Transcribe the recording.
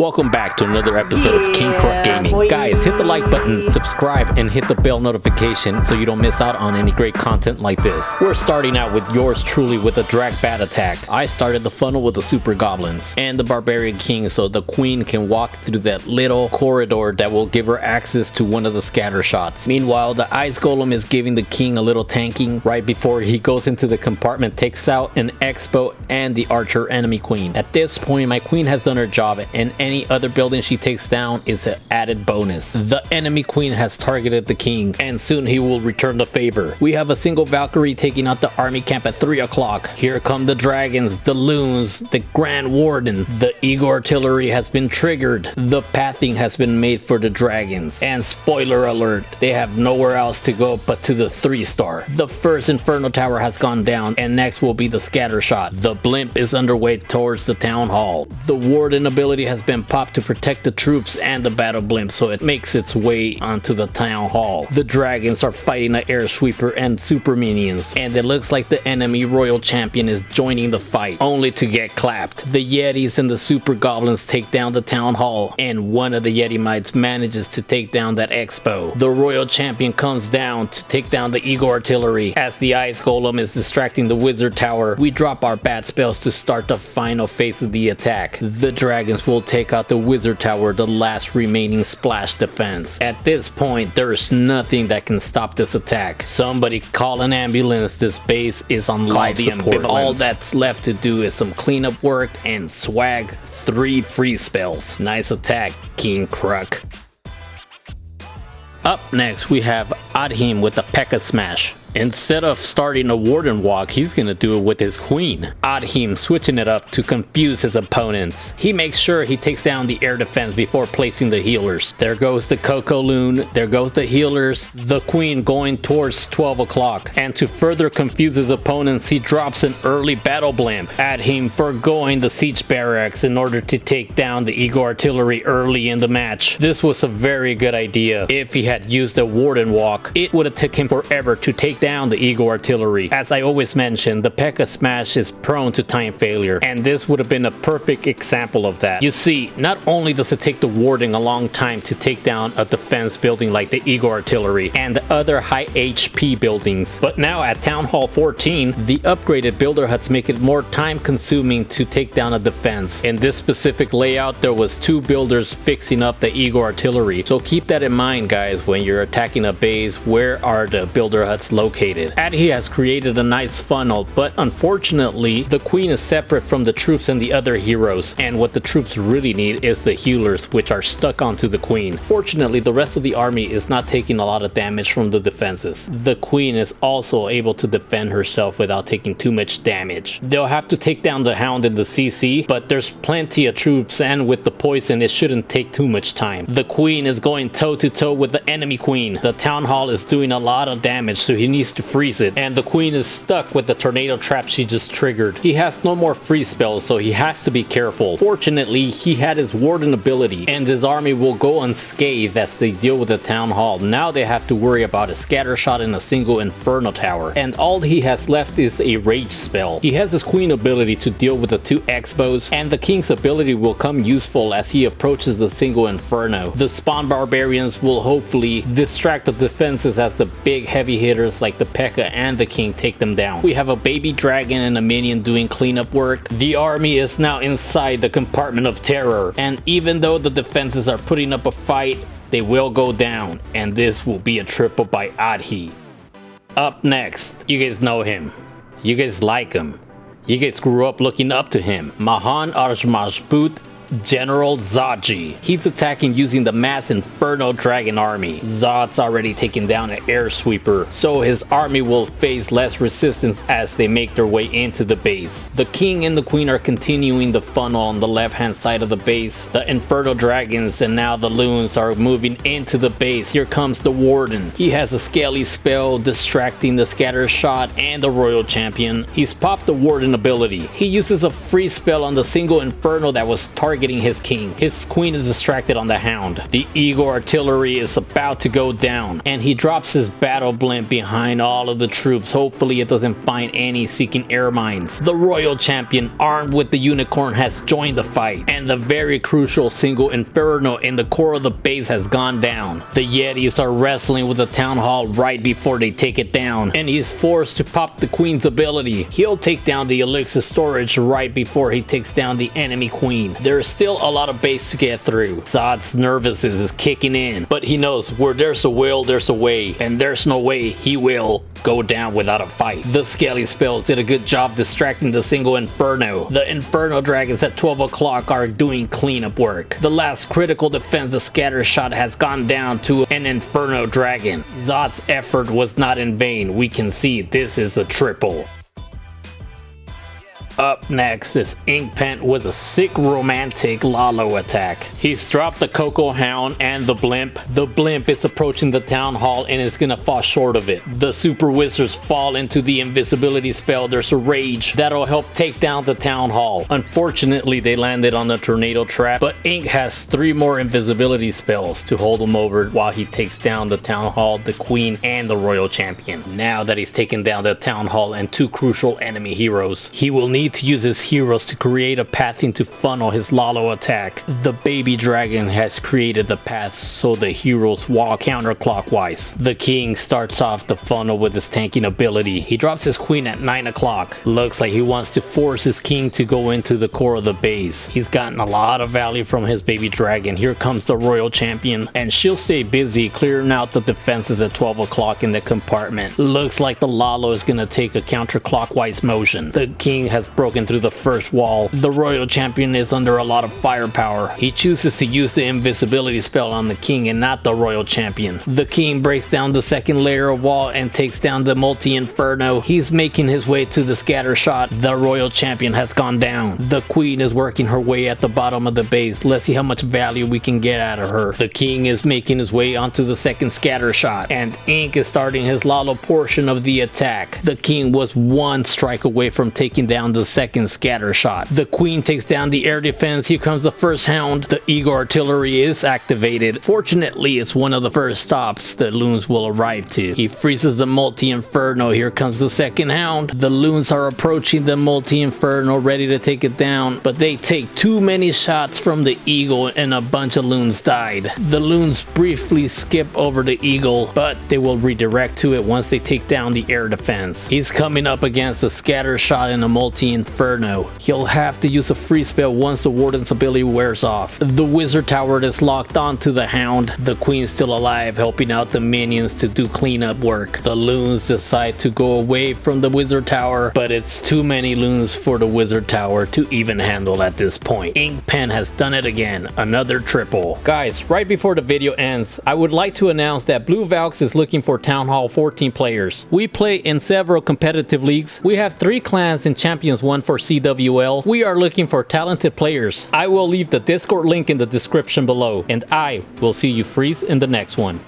Welcome back to another episode of King Croc Gaming. Boy. Guys, hit the like button, subscribe, and hit the bell notification so you don't miss out on any great content like this. We're starting out with yours truly with a drag bat attack. I started the funnel with the super goblins and the barbarian king so the queen can walk through that little corridor that will give her access to one of the scatter shots. Meanwhile, the ice golem is giving the king a little tanking right before he goes into the compartment, takes out an expo and the archer enemy queen. At this point, my queen has done her job, and any other building she takes down is an added bonus. The enemy queen has targeted the king, and soon he will return the favor. We have a single Valkyrie taking out the army camp at 3 o'clock. Here come the dragons, the loons, the Grand Warden. The Eagle artillery has been triggered. The pathing has been made for the dragons. And spoiler alert, they have nowhere else to go but to the 3-star. The first Inferno Tower has gone down, and next will be the scatter shot. The blimp is underway towards the town hall. The Warden ability has been popped to protect the troops and the battle blimp, so it makes its way onto the town hall. The dragons are fighting the air sweeper and super minions, and it looks like the enemy royal champion is joining the fight, only to get clapped. The yetis and the super goblins take down the town hall, and one of the yeti mites manages to take down that expo. The royal champion comes down to take down the eagle artillery. As the ice golem is distracting the wizard tower, we drop our bat spells to start the final phase of the attack. The dragons will take out the wizard tower, the last remaining splash defense. At this point, there's nothing that can stop this attack. Somebody call an ambulance. This base is on life support. All that's left to do is some cleanup work and swag 3 free spells. Nice attack, King Croc. Up next, we have Adhim with the P.E.K.K.A. Smash. Instead of starting a warden walk, he's gonna do it with his queen. Adhim switching it up to confuse his opponents. He makes sure he takes down the air defense before placing the healers. There goes the Coco Loon, there goes the healers, the queen going towards 12 o'clock. And to further confuse his opponents, he drops an early battle blimp. Adhim foregoing the siege barracks in order to take down the eagle artillery early in the match. This was a very good idea. If he had used a warden walk, it would have taken him forever to take down the eagle artillery. As I always mention, the P.E.K.K.A. Smash is prone to time failure, and this would have been a perfect example of that. You see, not only does it take the warden a long time to take down a defense building like the eagle artillery and the other high HP buildings, but now at Town Hall 14, the upgraded builder huts make it more time consuming to take down a defense. In this specific layout, there was 2 builders fixing up the eagle artillery, so keep that in mind, guys, when you're attacking a base. Where are the builder huts located? Adhi has created a nice funnel, but unfortunately the queen is separate from the troops and the other heroes, and what the troops really need is the healers, which are stuck onto the queen. Fortunately, the rest of the army is not taking a lot of damage from the defenses. The queen is also able to defend herself without taking too much damage. They'll have to take down the hound in the CC, but there's plenty of troops, and with the poison it shouldn't take too much time. The queen is going toe to toe with the enemy queen. The town hall is doing a lot of damage, so he needs to freeze it, and the queen is stuck with the tornado trap she just triggered. He has no more free spells, so he has to be careful. Fortunately, he had his warden ability, and his army will go unscathed as they deal with the town hall. Now they have to worry about a scatter shot and a single inferno tower, and all he has left is a rage spell. He has his queen ability to deal with the 2 expos, and the king's ability will come useful as he approaches the single inferno. The spawn barbarians will hopefully distract the defenses as the big heavy hitters like the P.E.K.K.A. and the king take them down. We have a baby dragon and a minion doing cleanup work. The army is now inside the compartment of terror, and even though the defenses are putting up a fight, they will go down, and this will be a triple by Adhi. Up next, you guys know him, you guys like him, you guys grew up looking up to him. Mahan Arjmajput General Zaji. He's attacking using the mass Inferno Dragon army. Zod's already taken down an air sweeper, so his army will face less resistance as they make their way into the base. The king and the queen are continuing the funnel on the left hand side of the base. The Inferno Dragons and now the loons are moving into the base. Here comes the warden. He has a scaly spell distracting the scatter shot and the royal champion. He's popped the warden ability. He uses a free spell on the single Inferno that was targeted targeting his king. His queen is distracted on the hound. The Eagle artillery is about to go down, and he drops his battle blimp behind all of the troops. Hopefully it doesn't find any seeking air mines. The royal champion, armed with the unicorn, has joined the fight, and the very crucial single inferno in the core of the base has gone down. The Yetis are wrestling with the town hall right before they take it down, and he's forced to pop the queen's ability. He'll take down the elixir storage right before he takes down the enemy queen. There's still a lot of base to get through. Zod's nervousness is kicking in, but he knows where there's a will, there's a way, and there's no way he will go down without a fight. The skelly spells did a good job distracting the single inferno. The inferno dragons at 12 o'clock are doing cleanup work. The last critical defense, the scatter shot, has gone down to an inferno dragon. Zod's effort was not in vain. We can see this is a triple. Up next is Inkpen with a sick romantic Lalo attack. He's dropped the Coco Hound and the blimp. The blimp is approaching the town hall and is gonna fall short of it. The super wizards fall into the invisibility spell. There's a rage that'll help take down the town hall. Unfortunately, they landed on the tornado trap, but Ink has 3 more invisibility spells to hold him over while he takes down the town hall, the queen, and the royal champion. Now that he's taken down the town hall and 2 crucial enemy heroes, he will need to use his heroes to create a pathing to funnel his Lalo attack. The baby dragon has created the path so the heroes walk counterclockwise. The king starts off the funnel with his tanking ability. He drops his queen at 9 o'clock. Looks like he wants to force his king to go into the core of the base. He's gotten a lot of value from his baby dragon. Here comes the royal champion, and she'll stay busy clearing out the defenses at 12 o'clock in the compartment. Looks like the Lalo is gonna take a counterclockwise motion. The king has broken through the first wall. The royal champion is under a lot of firepower. He chooses to use the invisibility spell on the king and not the royal champion. The king breaks down the second layer of wall and takes down the multi-inferno. He's making his way to the scatter shot. The royal champion has gone down. The queen is working her way at the bottom of the base. Let's see how much value we can get out of her. The king is making his way onto the second scatter shot, and Ink is starting his Lalo portion of the attack. The king was 1 strike away from taking down the second scatter shot. The queen takes down the air defense. Here comes the first hound. The eagle artillery is activated. Fortunately, it's one of the first stops the loons will arrive to. He freezes the multi-inferno. Here comes the second hound. The loons are approaching the multi-inferno, ready to take it down, but they take too many shots from the eagle and a bunch of loons died. The loons briefly skip over the eagle, but they will redirect to it once they take down the air defense. He's coming up against a scatter shot and a multi-inferno. He'll have to use a free spell once the warden's ability wears off. The wizard tower is locked onto the hound. The queen's still alive, helping out the minions to do cleanup work. The loons decide to go away from the wizard tower, but it's too many loons for the wizard tower to even handle at this point. Inkpen has done it again, another triple. Guys, right before the video ends, I would like to announce that Blue Valks is looking for Town Hall 14 players. We play in several competitive leagues. We have 3 clans and champions 1 for CWL. We are looking for talented players. I will leave the Discord link in the description below, and I will see you freeze in the next one.